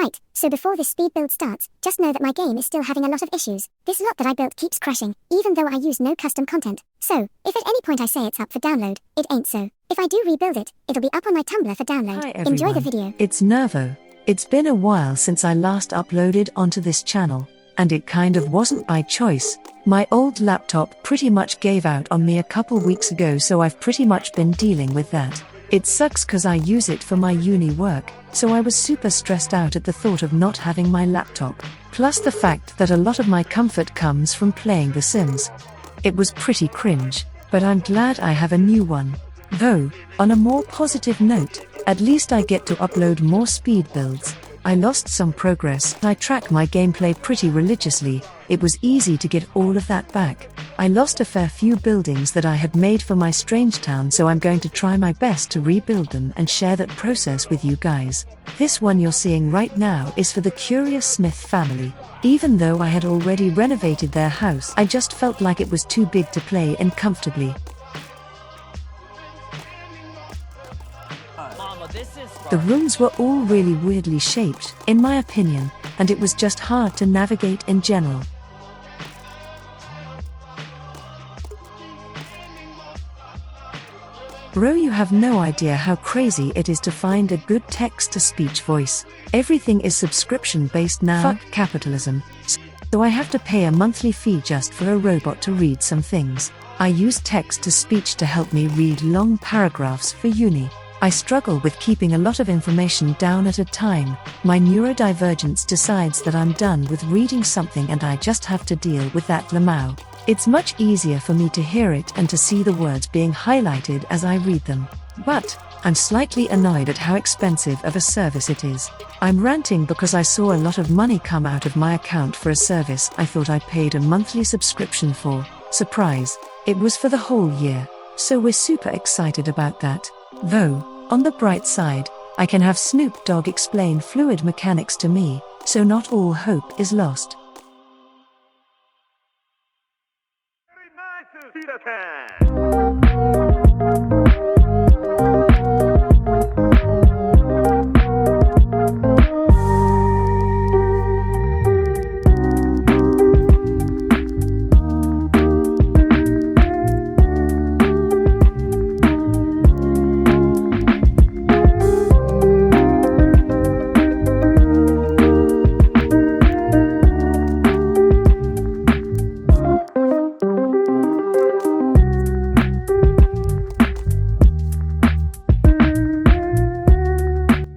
Right, so before this speed build starts, just know that my game is still having a lot of issues. This lot that I built keeps crashing, even though I use no custom content. So, if at any point I say it's up for download, it ain't so. If I do rebuild it, it'll be up on my Tumblr for download. Hi everyone. Enjoy the video. It's Nervo. It's been a while since I last uploaded onto this channel, and it kind of wasn't by choice. My old laptop pretty much gave out on me a couple weeks ago, so I've pretty much been dealing with that. It sucks cause I use it for my uni work, so I was super stressed out at the thought of not having my laptop. Plus the fact that a lot of my comfort comes from playing The Sims. It was pretty cringe, but I'm glad I have a new one. Though, on a more positive note, at least I get to upload more speed builds. I lost some progress. I track my gameplay pretty religiously. It was easy to get all of that back. I lost a fair few buildings that I had made for my strange town, so I'm going to try my best to rebuild them and share that process with you guys. This one you're seeing right now is for the Curious Smith family. Even though I had already renovated their house, I just felt like it was too big to play in comfortably. The rooms were all really weirdly shaped, in my opinion, and it was just hard to navigate in general. Bro, you have no idea how crazy it is to find a good text-to-speech voice. Everything is subscription-based now. Fuck capitalism. So I have to pay a monthly fee just for a robot to read some things. I use text-to-speech to help me read long paragraphs for uni. I struggle with keeping a lot of information down at a time. My neurodivergence decides that I'm done with reading something and I just have to deal with that lamau. It's much easier for me to hear it and to see the words being highlighted as I read them. But I'm slightly annoyed at how expensive of a service it is. I'm ranting because I saw a lot of money come out of my account for a service I thought I paid a monthly subscription for. Surprise, it was for the whole year. So we're super excited about that. Though, on the bright side, I can have Snoop Dogg explain fluid mechanics to me, so not all hope is lost.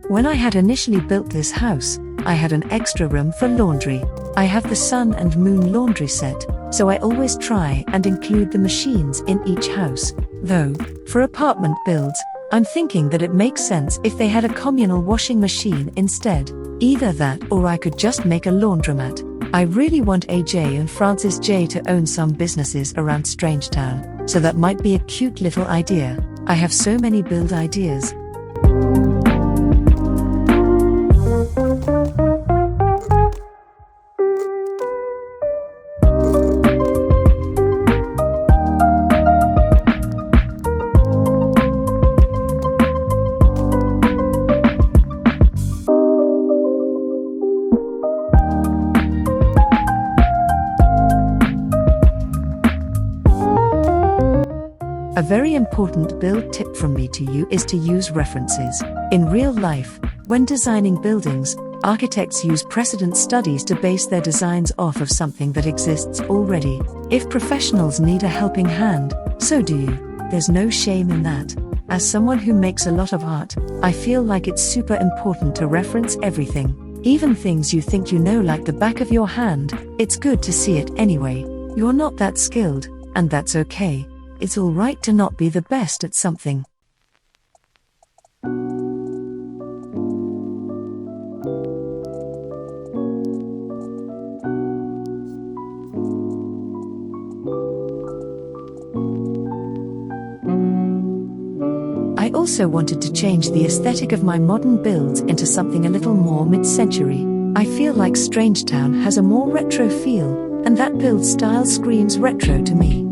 When I had initially built this house, I had an extra room for laundry. I have the sun and moon laundry set, so I always try and include the machines in each house. Though, for apartment builds, I'm thinking that it makes sense if they had a communal washing machine instead. Either that or I could just make a laundromat. I really want AJ and Francis J to own some businesses around Strangetown, so that might be a cute little idea. I have so many build ideas. A very important build tip from me to you is to use references. In real life, when designing buildings, architects use precedent studies to base their designs off of something that exists already. If professionals need a helping hand, so do you. There's no shame in that. As someone who makes a lot of art, I feel like it's super important to reference everything. Even things you think you know like the back of your hand, it's good to see it anyway. You're not that skilled, and that's okay. It's alright to not be the best at something. I also wanted to change the aesthetic of my modern builds into something a little more mid-century. I feel like Strangetown has a more retro feel, and that build style screams retro to me.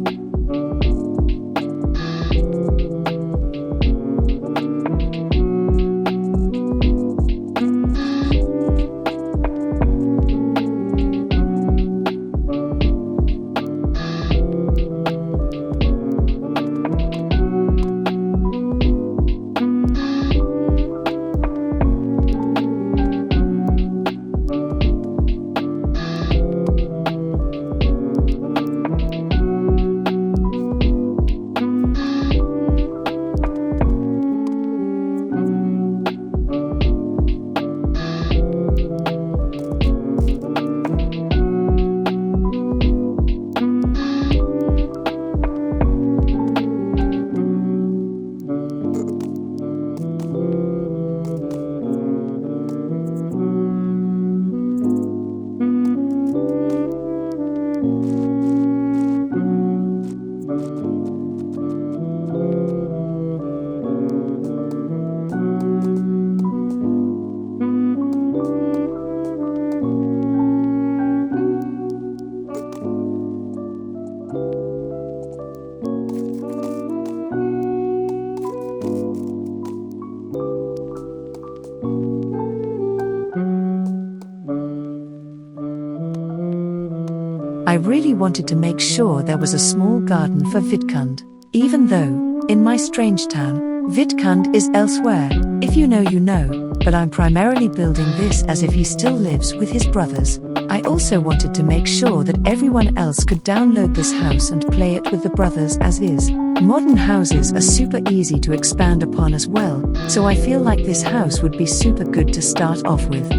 really wanted to make sure there was a small garden for Vidkund. Even though, in my strange town, Vidkund is elsewhere. If you know, you know, but I'm primarily building this as if he still lives with his brothers. I also wanted to make sure that everyone else could download this house and play it with the brothers as is. Modern houses are super easy to expand upon as well, so I feel like this house would be super good to start off with.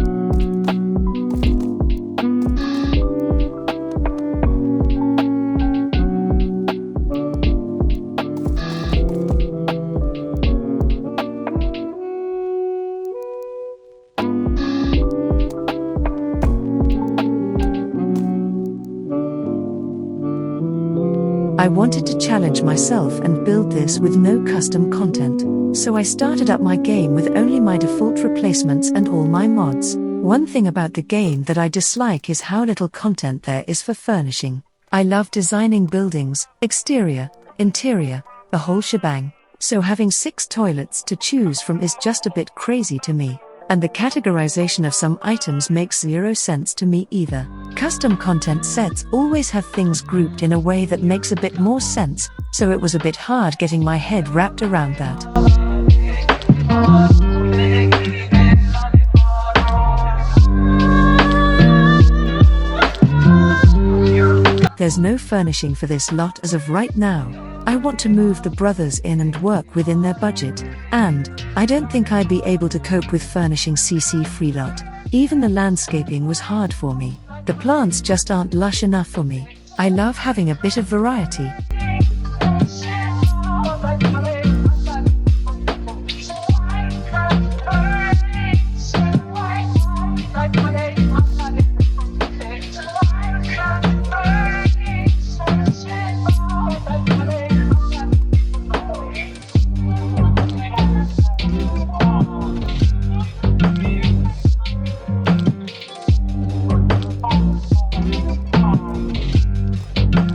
I wanted to challenge myself and build this with no custom content, so I started up my game with only my default replacements and all my mods. One thing about the game that I dislike is how little content there is for furnishing. I love designing buildings, exterior, interior, the whole shebang, so having 6 toilets to choose from is just a bit crazy to me. And the categorization of some items makes 0 sense to me either. Custom content sets always have things grouped in a way that makes a bit more sense, so it was a bit hard getting my head wrapped around that. There's no furnishing for this lot as of right now. I want to move the brothers in and work within their budget, and I don't think I'd be able to cope with furnishing CC free lot. Even the landscaping was hard for me. The plants just aren't lush enough for me. I love having a bit of variety.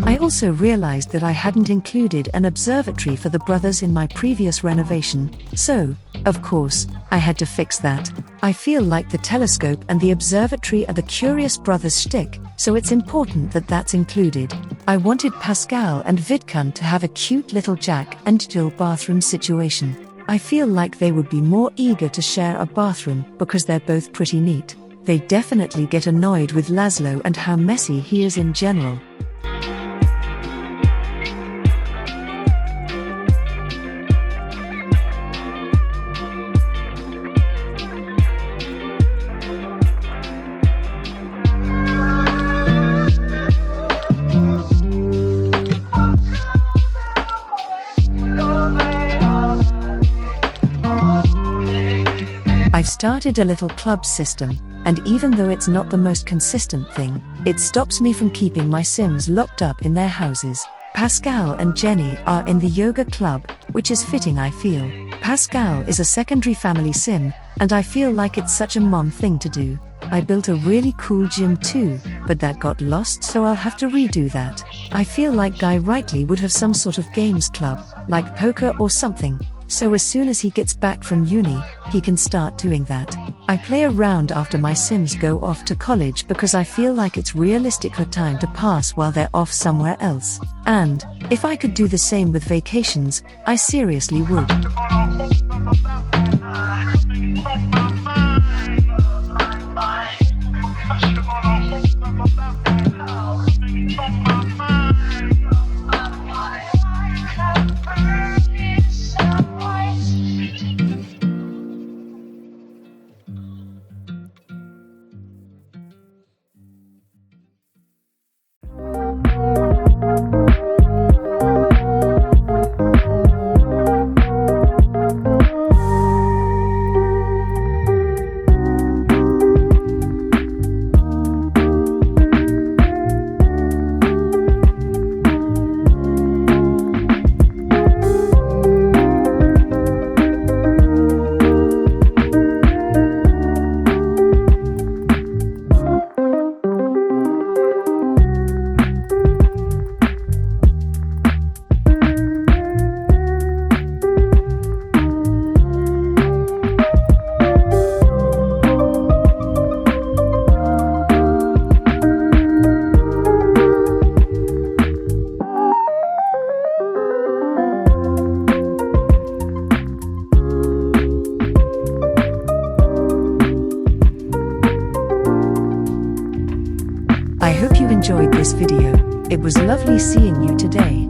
I also realized that I hadn't included an observatory for the brothers in my previous renovation, so, of course, I had to fix that. I feel like the telescope and the observatory are the curious brothers shtick, so it's important that that's included. I wanted Pascal and Vidkund to have a cute little Jack and Jill bathroom situation. I feel like they would be more eager to share a bathroom because they're both pretty neat. They definitely get annoyed with Laszlo and how messy he is in general. I've started a little club system, and even though it's not the most consistent thing, it stops me from keeping my Sims locked up in their houses. Pascal and Jenny are in the yoga club, which is fitting, I feel. Pascal is a secondary family Sim, and I feel like it's such a mom thing to do. I built a really cool gym too, but that got lost, so I'll have to redo that. I feel like Guy Rightly would have some sort of games club, like poker or something. So as soon as he gets back from uni, he can start doing that. I play around after my Sims go off to college because I feel like it's realistically time to pass while they're off somewhere else. And, if I could do the same with vacations, I seriously would. I hope you enjoyed this video. It was lovely seeing you today.